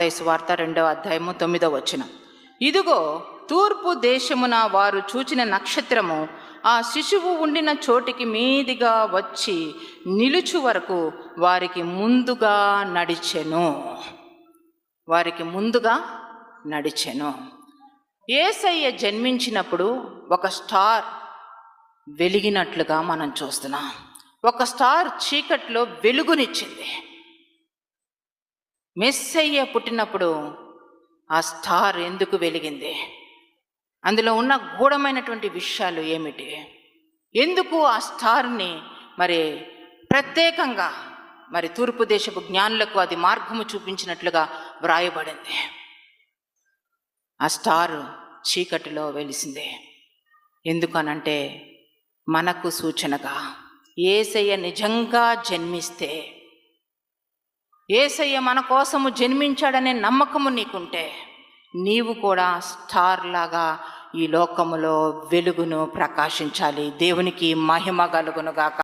మత్తయి సువార్త 2వ అధ్యాయము 9వ వచనం. ఇదిగో తూర్పు దేశమున వారు చూచిన నక్షత్రము ఆ శిశువు ఉండిన చోటికి మీదిగా వచ్చి నిలుచు వరకు వారికి ముందుగా నడిచెను. యేసయ్య జన్మించినప్పుడు ఒక స్టార్ వెలిగినట్లుగా మనం చూస్తున్నాం. ఒక స్టార్ చీకట్లో వెలుగునిచ్చింది. మెస్సయ్య పుట్టినప్పుడు ఆ స్టార్ ఎందుకు వెలిగింది? అందులో ఉన్న గూఢమైనటువంటి విషయాలు ఏమిటి? ఎందుకు ఆ స్టార్ని ప్రత్యేకంగా తూర్పు దేశపు జ్ఞానులకు అది మార్గము చూపించినట్లుగా వ్రాయబడింది. ఆ స్టార్ చీకటిలో వెలిసింది. ఎందుకనంటే మనకు సూచనగా యేసయ్య నిజంగా జన్మిస్తే, యేసయ్య మన కోసము జన్మించాడనే నమ్మకము నీకుంటే, నీవు కూడా స్టార్ లాగా ఈ లోకములో వెలుగును ప్రకాశించాలి. దేవునికి మహిమ కలుగునుగాక.